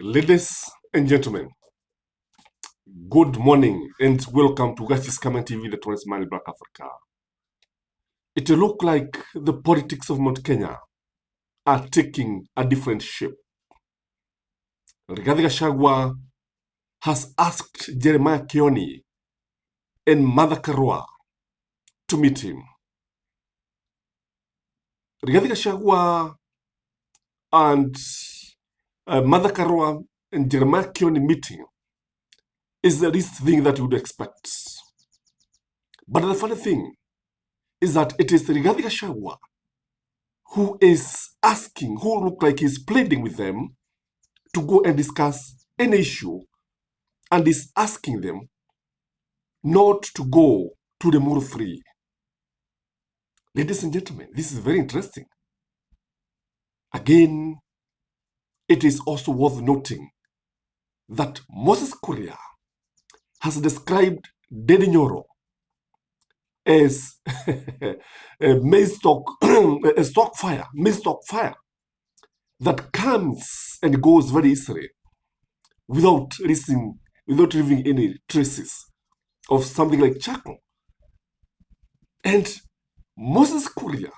Ladies and gentlemen, good morning and welcome to Gachis Kamen TV, the Torres Mali Black Africa. It look like the politics of Mount Kenya are taking a different shape. Rigathi Gachagua has asked Jeremiah Kioni and Martha Karua to meet him. Rigathi Gachagua and Martha Karua and Jeremiah Kioni meeting is the least thing that you would expect. But the funny thing is that it is Rigathi Gachagua who is asking, who look like he's pleading with them to go and discuss an issue, and is asking them not to go to the Muru 3. Ladies and gentlemen, this is very interesting. Again, it is also worth noting that Moses Kuria has described Ndindi Nyoro as a maize stock fire that comes and goes very easily without leaving any traces of something like charcoal. And Moses Kuria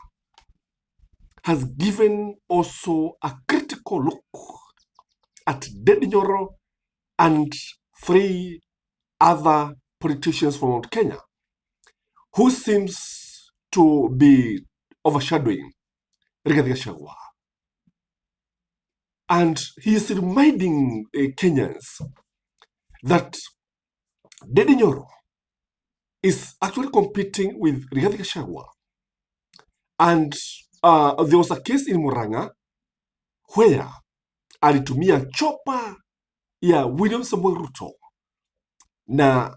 has given also a critical look at Ndindi Nyoro and 3 other politicians from Mount Kenya who seems to be overshadowing Rigathi Gachagua. And he is reminding Kenyans that Ndindi Nyoro is actually competing with Rigathi Gachagua. And there was a case in Murang'a where alitumia chopa ya William Samoei Ruto, na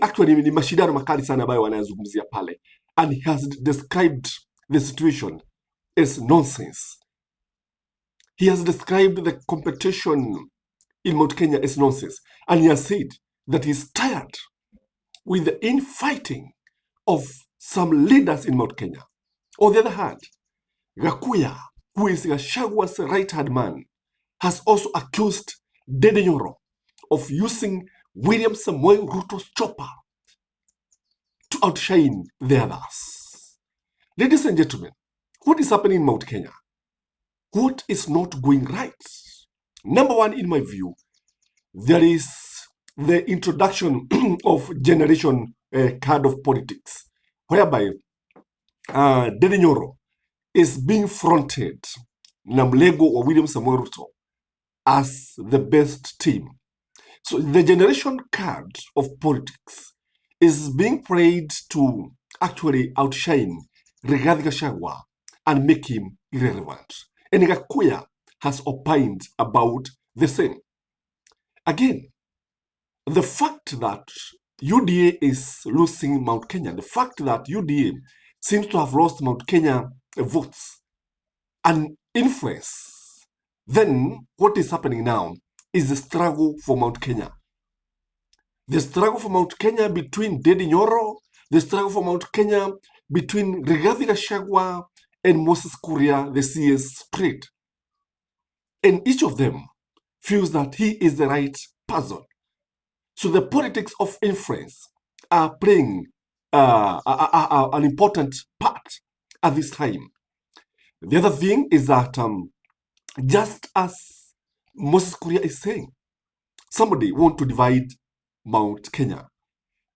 actually ni mashindano makali sana ambayo wanayazungumzia pale, and he has described the situation as nonsense. He has described the competition in Mount Kenya as nonsense, and he has said that he's tired with the infighting of some leaders in Mount Kenya. On the other hand, Kuria, who is Gachagua's right-hand man, has also accused Ndindi Nyoro of using William Samoei Ruto's chopper to outshine the others. Ladies and gentlemen, what is happening in Mount Kenya? What is not going right? Number one, in my view, there is the introduction of generation card of politics, whereby Ndindi Nyoro is being fronted na mlego wa William Samoei Ruto as the best team. So the generation card of politics is being played to actually outshine Rigathi Gachagua and make him irrelevant. And Kuria has opined about the same. Again, the fact that UDA is losing Mount Kenya, the fact that UDA seems to have lost Mount Kenya votes and influence, then what is happening now is the struggle for Mount Kenya. The struggle for Mount Kenya between Ndindi Nyoro, the struggle for Mount Kenya between Rigathi Gachagua and Moses Kuria, the CS straight. And each of them feels that he is the right person. So the politics of influence are playing an important part at this time. The other thing is that just as Moses Kuria is saying, somebody want to divide Mount Kenya.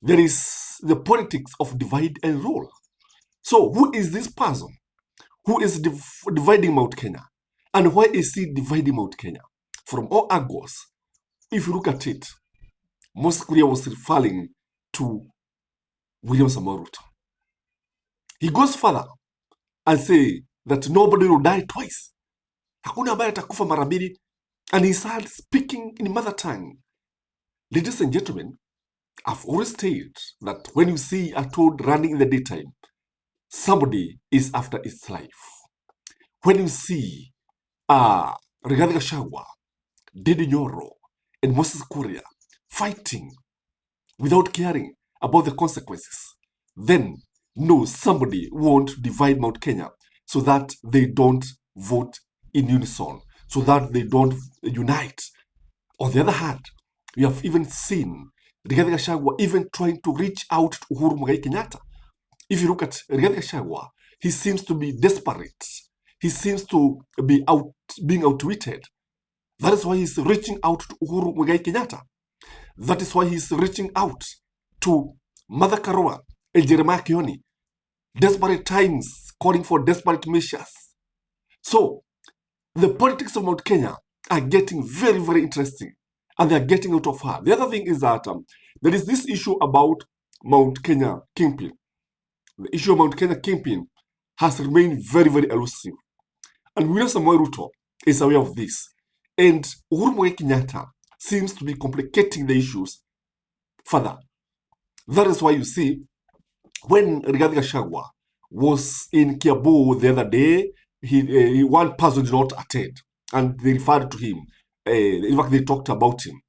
There is the politics of divide and rule. So who is this person who is dividing Mount Kenya? And why is he dividing Mount Kenya? From all angles, if you look at it, Moses Kuria was referring to William Samoei Ruto. He goes further and say that nobody will die twice. Hakuna ambaye atakufa mara mbili. And he started speaking in mother tongue. Ladies and gentlemen, I've always stated that when you see a toad running in the daytime, somebody is after its life. When you see Rigathi Gachagua, Ndindi Nyoro, and Moses Kuria fighting without caring about the consequences, then no, somebody won't divide Mount Kenya so that they don't vote in unison, so that they don't unite. On the other hand, we have even seen Rigathi Gachagua even trying to reach out to Uhuru Muigai Kenyatta. If you look at Rigathi Gachagua, he seems to be desperate. He seems to be being outwitted. That is why he's reaching out to Uhuru Muigai Kenyatta. That is why he's reaching out to Mother Karua and Jeremiah Kioni. Desperate times calling for desperate measures. So the politics of Mount Kenya are getting very, very interesting, and they are getting out of hand. The other thing is that there is this issue about Mount Kenya kingpin. The issue of Mount Kenya kingpin has remained very, very elusive. And William Samoei Ruto is aware of this. And Uhuru Muigai Kenyatta seems to be complicating the issues further. That is why you see, when Rigathi Gachagua was in Kiambu the other day, one person did not attend, and they referred to him. In fact, they talked about him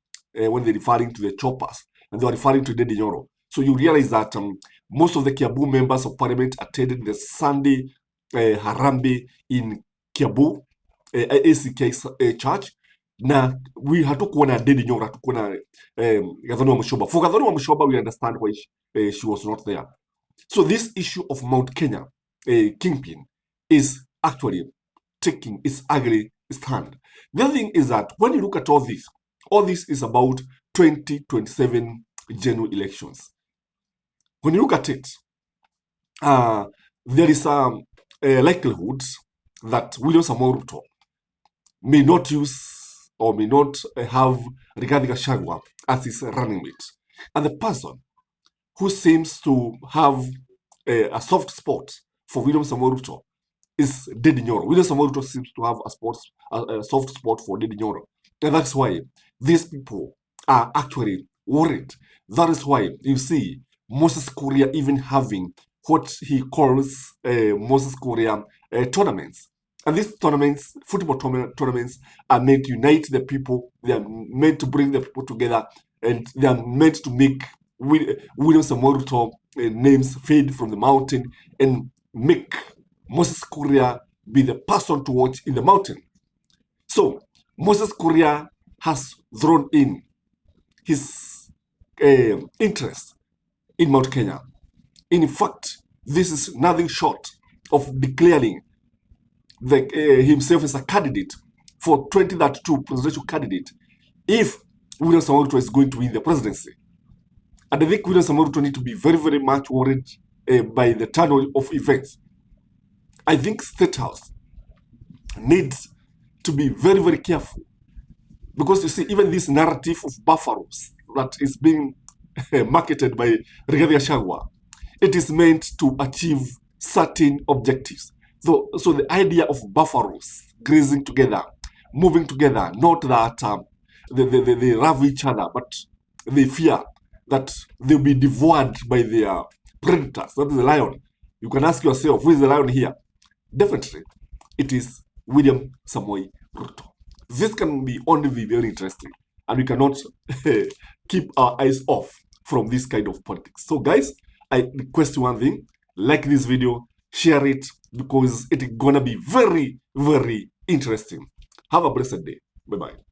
when they're referring to the choppers, and they were referring to Ndindi Nyoro. So you realize that most of the Kiambu members of parliament attended the Sunday Harambe in Kiambu ACK church. Na we hatukuwa na Ndindi Nyoro, hatukuwa na Gathoni wa Musyoba. For Gathoni wa Musyoba, we understand why she was not there. So this issue of Mount Kenya kingpin is actually taking its ugly stand. The other thing is that when you look at all this is about 2027 general elections. When you look at it, there is a likelihood that William Samoei Ruto may not use or may not have Rigathi Gachagua as his running mate. And the person who seems to have a soft spot for William Samoei Ruto is Ndindi Nyoro. William Samoei Ruto seems to have a soft spot for Ndindi Nyoro. And that's why these people are actually worried. That is why you see Moses Kuria even having what he calls Moses Kuria tournaments. And these tournaments, football tournaments, are meant to unite the people. They are meant to bring the people together, and they are meant to make William Samoei Ruto names fade from the mountain and make Moses Kuria be the person to watch in the mountain. So Moses Kuria has thrown in his interest in Mount Kenya. In fact, this is nothing short of declaring himself as a candidate for 2032 presidential candidate if William Samoei Ruto is going to win the presidency. And I think William Samoei Ruto need to be very, very much worried by the turn of events. I think State House needs to be very, very careful, because you see, even this narrative of buffaloes that is being marketed by Rigathi Gachagua, it is meant to achieve certain objectives. So the idea of buffaloes grazing together, moving together, not that they love each other, but they fear that they'll be devoured by their predators. That is the lion. You can ask yourself, who is the lion here? Definitely, it is William Samoei Ruto. This can only be very interesting, and we cannot keep our eyes off from this kind of politics. So guys, I request one thing: like this video, share it, because it's gonna be very, very interesting. Have a blessed day. Bye-bye.